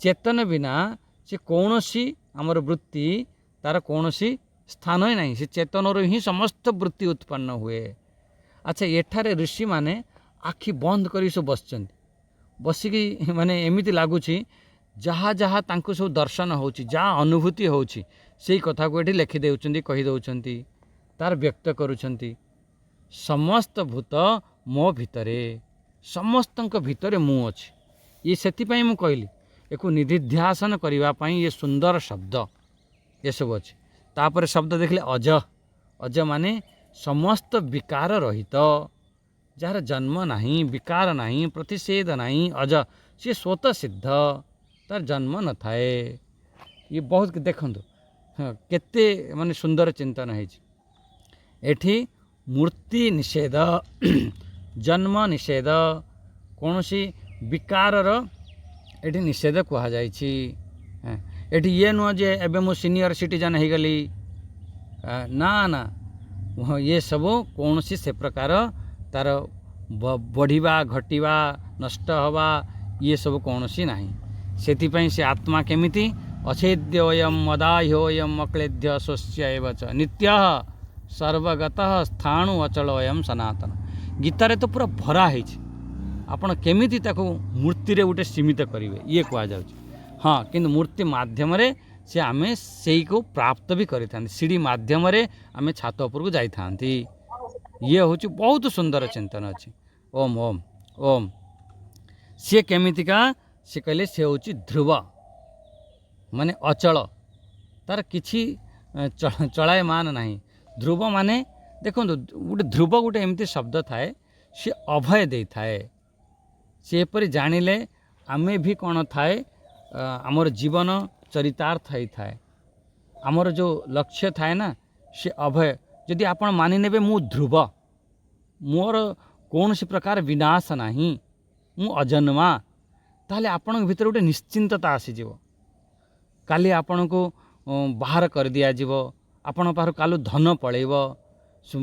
चेतन बिना से कौन सी आमर वृत्ति तार कौन सी स्थान ही नहीं, से चेतन ही समस्त वृत्ति उत्पन्न हुए। अच्छा एठारे ऋषि माने आखि बंद कर सब बसचंती, बसिकी माने एमिति लगुच जहाँ जहाँ तांको सब दर्शन होची, जहाँ अनुभूति होची से कथा को ये लिखिदे कहीदे तार व्यक्त करुछंती। समस्त भूत मो भितरे, समस्त भितरे मु अच्छी, ये से मु कहली एक निधिध्यासन करने ये सुंदर शब्द ये सब अच्छे। तापर शब्द देखले अज, अज माने समस्त विकार रहित, जार जन्म नहीं, विकार नहीं, प्रतिषेध नहीं, अज सी स्वतः सिद्ध, तार जन्म न थाए। ये बहुत देखु हाँ केते माने सुंदर चिंतन है। एठी मूर्ति निषेध, जन्म निषेध, कौन सी विकार एठी निषेध कह जाइछि। एठी ये नुह जे एबे मु सीनियर सिटीजन हो गली, ना ना, ये सब कौन सी से प्रकार तार बढ़िवा घटिवा नष्ट हवा ये सब कौन सी नहीं। से से आत्मा केमिति अछेद्योयम मदाह्योयम अक्लेद्य स्वस्य एव च नित्यः सर्वगतः स्थाणु अचलोयम सनातन। गीतारे तो पूरा भरा है, आपण केमिति ताको मूर्ति रे उठे सीमित करेंगे ये कह जाउछि। हाँ किंतु मूर्ति माध्यम रे से आमे सेई को प्राप्त भी करि थांती, सीढ़ी माध्यम रे आमे छात उपर को जाई थांती। ये होची बहुत सुंदर चिंतन अच्छी। ओम ओम ओम सी केमितिका से कहले से होची ध्रुव माने अचल, तार किछि चलायमान नहीं। ध्रुव माने देखो गोटे ध्रुव गोटे एमती शब्द थाए, सी अभय दे थाए, सेपरी जानिले आमे भी कौन थाए आमर जीवन चरितार्थ ही थाए, आमर जो लक्ष्य थाए ना से अभय। यदि आपण मानि नेबे मु ध्रुव, मोर कौन सी प्रकार विनाश नहीं, मु अजन्मा, ताहले आपण भीतर गोटे निश्चिंतता आसीजिव। काली आपण को बाहर कर दिया जीव, आपण पाखर कालू धन पलैब,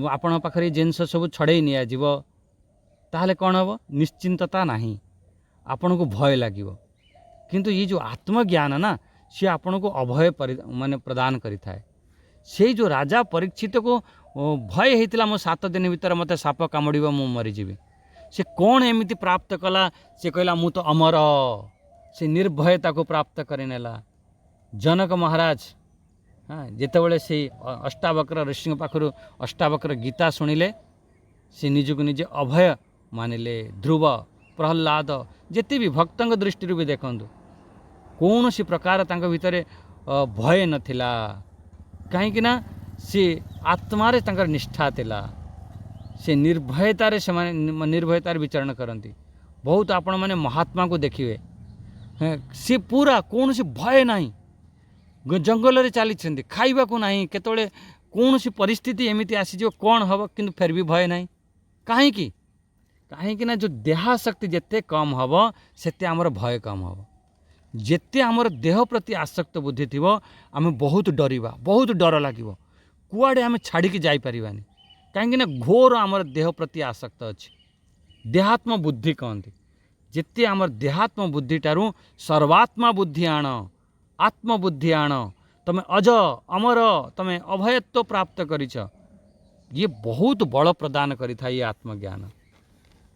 आपण पाखरे जिनस सब छड़े निया जीव, ताहले कौन हम निश्चिंतता नहीं, आपण को भय लगिव। किंतु ये जो आत्मज्ञान ना सी आपण को अभय माने प्रदान करि थाए। से जो राजा परीक्षित को भय होता मो 7 दिन भीतर मत साप कामुड़ मु मरीजी, से कौन एमती प्राप्त कला, से कहला मु तो अमर, से निर्भयता को प्राप्त करेनेला। जनक महाराज हाँ जितेबाला से अष्टावक्र ऋषि पाखर अष्टावक्र गीता शुणिले, से निजक निजे अभय मानिले। ध्रुव प्रहलाद जिते भी भक्त दृष्टि भी देखु कौन सी प्रकार तांक भितर भय नथिला, कहीं ना सी आत्मारे तांकर निष्ठा थिला, से निर्भयतार से निर्भयतार विचरण करती। बहुत आपण मैंने महात्मा को देखिए सी पूरा कौन सी भय नहीं, जंगल चली खाइबा को नहीं, केतोले कौन सी परिस्थिति एमती आसीज कौन हम किंतु फिर भी भय नहीं। कहीं ना जो देहाशक्ति जिते कम हम से आमर भय कम हम। जिते आमर देह प्रति आसक्त बुद्धि थी आम बहुत डरवा, बहुत डर लगे, कुआड़े आम छाड़ी जापरानी कहीं घोर आमर देह प्रति आसक्त अच्छे देहात्म बुद्धि कहते जिते आमर देहात्म बुद्धि ठारू सर्वात्मा बुद्धि आण आत्मबुद्धि आण तमें अज अमर तमें अभयत्व प्राप्त करिछ ये बहुत बल प्रदान करिथा ये आत्मज्ञान।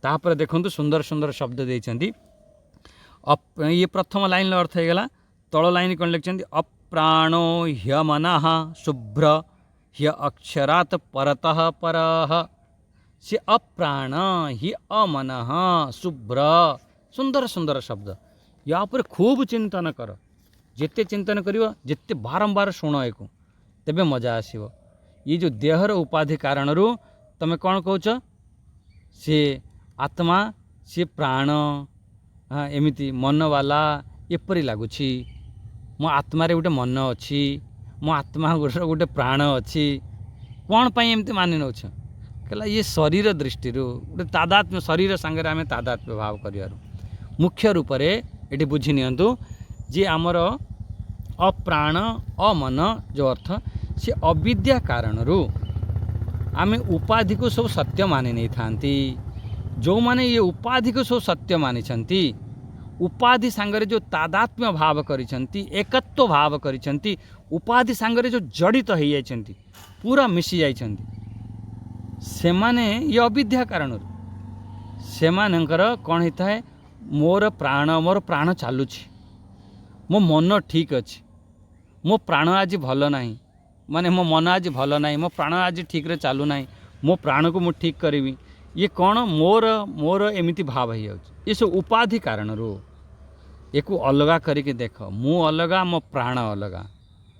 तापर देखंतु सुंदर सुंदर शब्द देइछंती ये प्रथम लाइन अर्थ होगा तल लाइन कौन लिखिं अप्राणो ह्यमनः शुभ्र ह्य अक्षरात् परतः परः से अप्राण हि अमनः शुभ्र सुंदर सुंदर शब्द या पर खूब चिंतन कर जिते चिंतन करियो जिते बारंबार शुण एक तेबे मजा आसीबो। ये जो देहर उपाधि कारण तमें कौन कौच सी आत्मा सी प्राण हाँ एमती मन वाला एपरी लगुच मो आत्मारे गोटे मन अच्छी मो आत्मा गोटे प्राण अच्छी कौन पाई एमती मानि नौछ कहला ये शरीर दृष्टि गोटे तादात्म्य शरीर सांगे आम तादात्म्य भाव कर मुख्य रूप से ये बुझी नियंतु जे आमर अप्राण अमन जो अर्थ से अविद्या कारण आम उपाधि को सब सत्य मानि नहीं थांती जो माने ये उपाधि को सब सत्य मानिछंती उपाधि सांगरे जो तादात्म्य भाव करिछंती एकत्व भाव करिछंती उपाधि सांगरे जो जड़ित हो जाइछंती पूरा मिसी जाइछंती से माने ये अविद्या कारण से मानकर कौन होता है मोर प्राण चलुछि मो मन ठीक अच्छे मो प्राण आज भल नहीं माने मो मन आज भल नहीं मो प्राण आज ठीक रे चालू नहीं मो प्राण को मु ठीक करी ये कौन मोर मोर एमिति भाव हो ये सब उपाधि कारण एक अलगा करके देख मु अलगा मो प्राण अलगा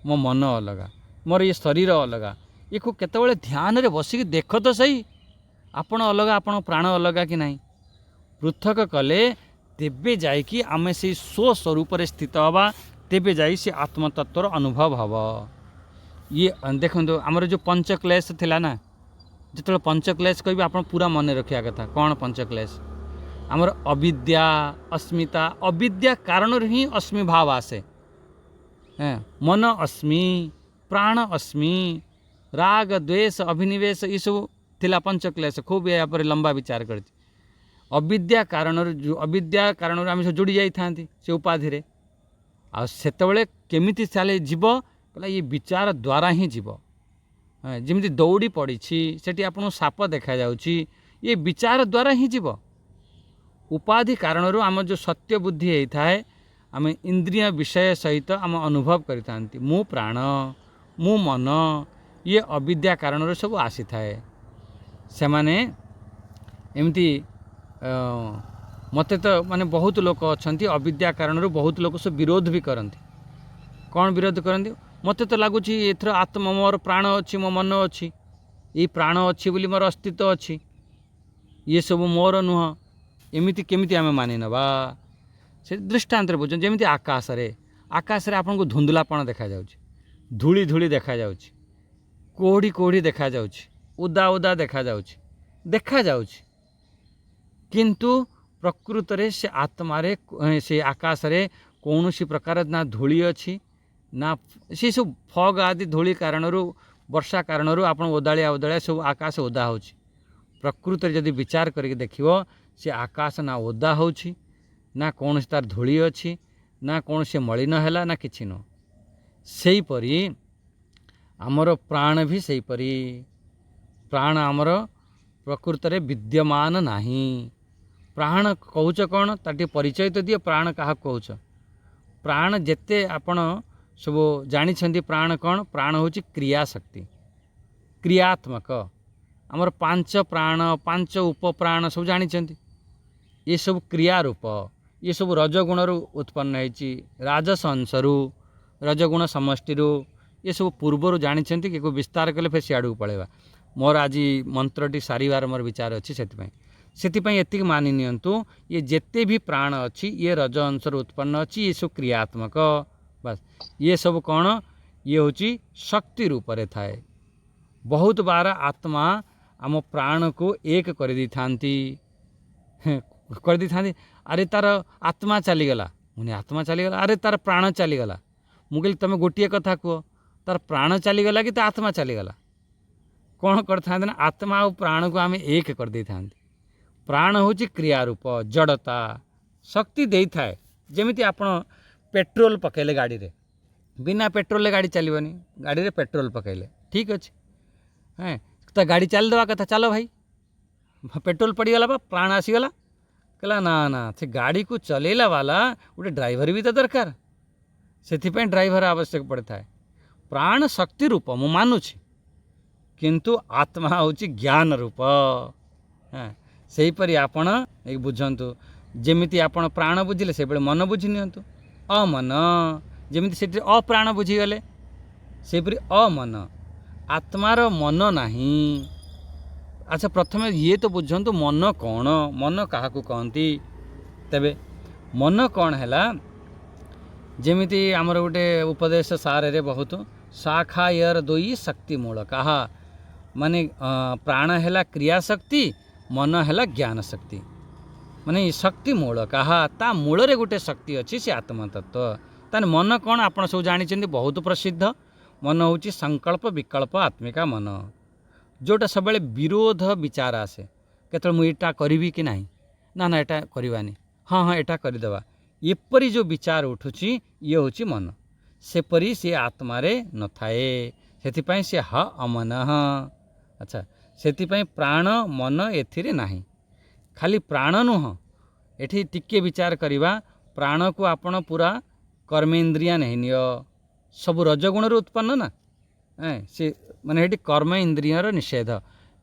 मो मन अलगा मोर ये शरीर अलगा ये को केतबेले ध्यान रे बसिक देख तो सही आपण अलगा आपण प्राण अलगा कि नहीं पृथक कले तेबे जाइकी आमे से स्वस्वरूप स्थित हवा तेबे जाई से आत्मतत्वर अनुभव हब। ये देखो आमर जो पंचक्लेश थिला ना जो पंचक्लेश कह आप पूरा मन रखा कथा कौन पंचक्लेश आमर अविद्या अस्मिता अविद्या कारण ही अस्मि भाव आसे मन अस्मि प्राण अस्मि राग द्वेष अभिनिवेश ये सब थिला पंचक्लेश खूब या पर लंबा विचार कर अविद्या कारण आम सब जोड़ी जाई थांती से उपाधि रे आतेबले केमिति चले जीव कहला ये विचार द्वारा ही जीव जमी दौड़ी पड़ी सेठी आपन साप देखा जाउची ये विचार द्वारा ही जीव उपाधि कारण आम जो सत्य बुद्धि होता है आम इंद्रिय विषय सहित आम अनुभव करि मु प्राण मु मन ये अविद्या कारण सब आसी थाए से माने एमती मते तो माने बहुत लोक अच्छा अविद्या कारण बहुत लोग सब विरोध भी करती कौन विरोध करती मते तो लगुच एथर आत्मा मोर प्राण अच्छी मो मन अच्छी ये प्राण अच्छी बोली मोर अस्तित्व अच्छी ये सब मोर नुह एमती केमिति आम मानि नबा से दृष्टांत बुझ जमी आकाश रे आपन को धुंधलापण देखा जाउछि धूली धूली देखा जाउछि कोहड़ी कोहड़ी देखा जाउछि उदा उदा देखा जाउछि किंतु प्रकृत रे से आत्मा रे से आकाश रे कौन सी प्रकार ना धूली अच्छी ना सी सब फग आदि धूली कारण वर्षा कारण आप ओदालिया ओदालिया सब आकाश ओदा हो प्रकृत रे जदि विचार करके देखियो से आकाश ना ओदा हो ना कौन सी तार धूली अच्छी ना कौन से मलिन है ना किछि न सेही परी आमर प्राण भी सेही परी प्राण आमर प्रकृत रे विद्यमान नाही प्राण कहूच कौन तार परिचय तो दिए प्राण क्या कहूच प्राण जेते आपण सब जानी प्राण कौन प्राण हूँ क्रियाशक्ति क्रियात्मक आमर पांच प्राण पांच उपप्राण सब जानी ये सब क्रिया रूप ये सब रजगुण उत्पन्न होती राजस अंशरू रजगुण समष्टि ये सब पूर्वर जानी कि विस्तार कले फिर सियाड़ को पलैवा मोर आज मंत्रटी सारिवार मोर विचार अच्छी से एति मानि नियंतु ये जेते भी प्राण अच्छी ये रज अंशर उत्पन्न अच्छी ये सब क्रियात्मक बस ये सब कौन ये हूँ शक्ति रूप से थाए बहुत बार आत्मा आम प्राण को एक कर दी अरे तार आत्मा चलीगला मुझे आत्मा चलीगला अरे तार प्राण चलीगला मुझे तुम गोटे कथा कह तार प्राण चलीगला कि आत्मा चलीगला कौन कर आत्मा और प्राण को आम एक कर दे था। प्राण हूँ क्रिया रूप जड़ता शक्ति दे थाए जमी आप पेट्रोल पकेले गाड़ी रे बिना पेट्रोल गाड़ी चलनी गाड़ी रे पेट्रोल पकेले ठीक अच्छे हाँ तो गाड़ी चल देवा कथा चलो भाई पेट्रोल पड़गला बा प्राण आसीगला कहला ना ना से गाड़ी को चलेला वाला गोटे ड्राइवर भी तो दरकार से ड्राइवर आवश्यक पड़ता है। प्राण शक्ति रूप मु मानुछि किंतु आत्मा हूँ ज्ञान रूप हाँ से परी आपण एक बुझंतु जेमिति आपण प्राण बुझिले से बेले मन बुझी नियंतु अमन जेमिति से अप्राण बुझीगले सेपरी अमन आत्मार मन नहीं। अच्छा प्रथम ये तो बुझंतु मन कौन मन क्या कहती तेबे मन कौन है जेमिति आमर गोटे उपदेश सारे रे बहुत शाखा यर दुई शक्ति मूल कहा माने प्राण है क्रिया शक्ति मन है ज्ञान शक्ति माने शक्ति मूल कहा ता मूल रे गोटे शक्ति अच्छी से आत्मा तत्व ताने मन कौन आप सब जानी बहुत प्रसिद्ध मन हूँ संकल्प विकल्प आत्मिका मन जोटा सब विरोध विचार आसे केतल मुझा करी कि नहीं ना ना एटा करवानी हाँ हाँ एटा करदेवा एपरी जो विचार उठुची ये हूँ मन सेपरी सी आत्मा न थाए से सी ह अमन। अच्छा से प्राण मन एथिरे नाही खाली प्राण नुह एठी टिके विचार करिबा प्राण को आपण पूरा कर्मेन्द्रिया नहीं नियो सब रजगुण उत्पन्न ना से माने हेटी कर्म इंद्रियर निषेध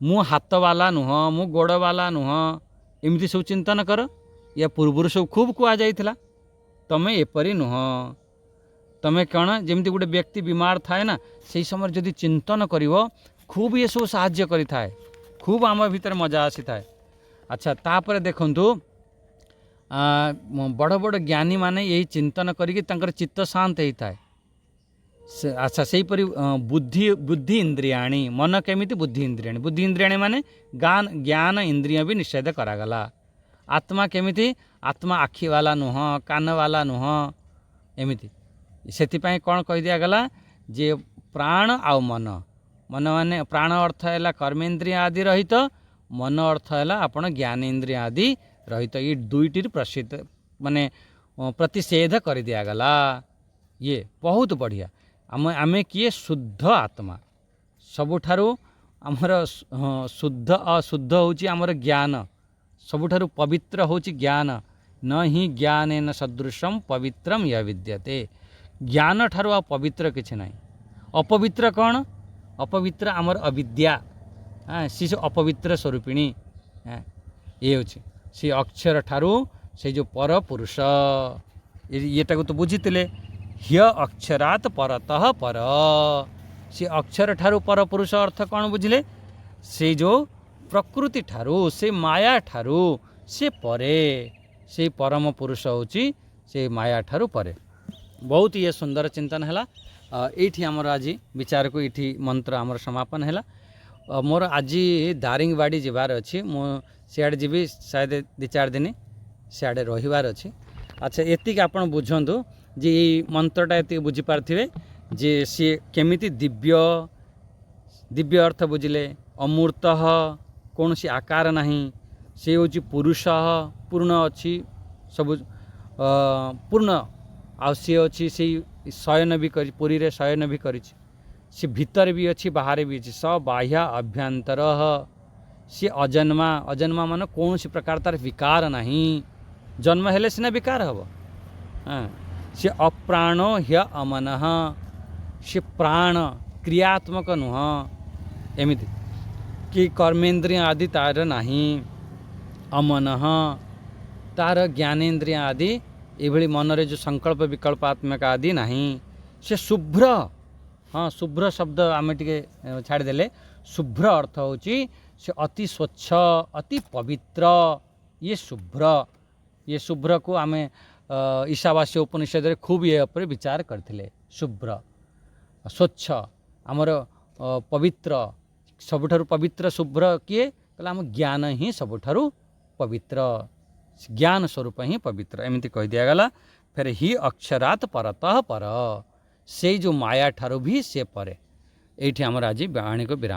मु हाथ वाला नुह मु गोड़ वाला नुह एमती सब चिंतन कर या पूर्वर सब खूब कह जाइथिला तमे एपरी नुह तमे कौन जमती गोटे व्यक्ति बीमार थाए ना से समय जदि चिंतन करिवो खूब ये सब साहाय्य करि थाए खूब आम भीतर मजा आसी थाए। अच्छा तापर देखंतु बड़ बड़ ज्ञानी माने यही चिंतन करिके तांकर चित्त शांत होता है। अच्छा से बुद्धि बुद्धि इंद्रियाणी मन केमिति बुद्धि इंद्रियाणी माने ज्ञान इंद्रिय भी निषेध करागला। आत्मा केमिति आत्मा आखि वाला नुह कान वाला नुह एमिति सेतिपाई कौन कह दिया गला जे प्राण आउ मन मन माने प्राण अर्थ है कर्मेन्द्रिय आदि रहित मन अर्थ है आपण ज्ञान इंद्रिय आदि रहित ये दुईटी प्रसिद्ध माने प्रतिषेध कर दिया गला। ये बहुत बढ़िया आमे किए शुद्ध आत्मा सबुठारु आमर शुद्ध अशुद्ध होची आमर ज्ञान सबुठारु पवित्र होची ज्ञान न ही ज्ञानेन सदृशम पवित्रम यह विद्यते ज्ञान ठारु आ पवित्र किछि नाही। अपवित्र कौन अपवित्र आमर अविद्या हाँ सी जो अपवित्र स्वरूपिणी हाँ ये होची सी अक्षर ठारू से जो पर पुरुष येटा को तो बुझीते ह्य अक्षरात परतः पर से अक्षर ठारू पर पुरुष अर्थ कौन बुझिले से जो प्रकृति ठारू से माया ठारू से परे से परम पुरुष होची से माया ठारू परे। बहुत ये सुंदर चिंतन है ये आमर आज विचार को ये मंत्र आमर समापन है। मोर आज दारिंगबाड़ी जीवार अच्छी मु सियाड़े जीवी शायद 2-4 दिन सियाड़े रहिबार अच्छी। अच्छा एतिक आपण बुझंतु जे मंत्रटा एतिक बुझी पार्थिबे जे सी केमिति दिव्य दिव्य अर्थ बुझिले अमूर्त कौन सी आकार नहीं से हूँ पुरुष पूर्ण अच्छी सब पूर्ण आ सी अच्छी से शयन भी कर पुरी रे शयन भी कर सी भीतर भी अच्छी बाहर भी अच्छी स बाह्य अभ्यंतर सी अजन्मा अजन्मा मान कौन सी प्रकार तार विकार नहीं जन्म हेले सिना विकार हम हाँ सी अप्राणो ह्य अमन सी प्राण क्रियात्मक नुह एमिति कि कर्मेन्द्रिय आदि तार नहीं अमन तार ज्ञानेन्द्रिय आदि ये मन रे जो संकल्प विकल्पात्मक आदि नहीं से शुभ्र हाँ शुभ्र शब्द आम टे छाड़देले शुभ्र अर्थ होची से अति स्वच्छ अति पवित्र ये शुभ्र को आम ईशावास्य उपनिषद रे खूब ये पर विचार करथिले। शुभ्र स्वच्छ आमर पवित्र सबुठारु पवित्र शुभ्र किए कहला आम ज्ञान ही सबुठारु पवित्र ज्ञान स्वरूप ही पवित्र एमती कह दिया गला। फिर ही अक्षरात परतः पर से जो माया ठारू भी से परे। ये आमर आज वाणी को विराम।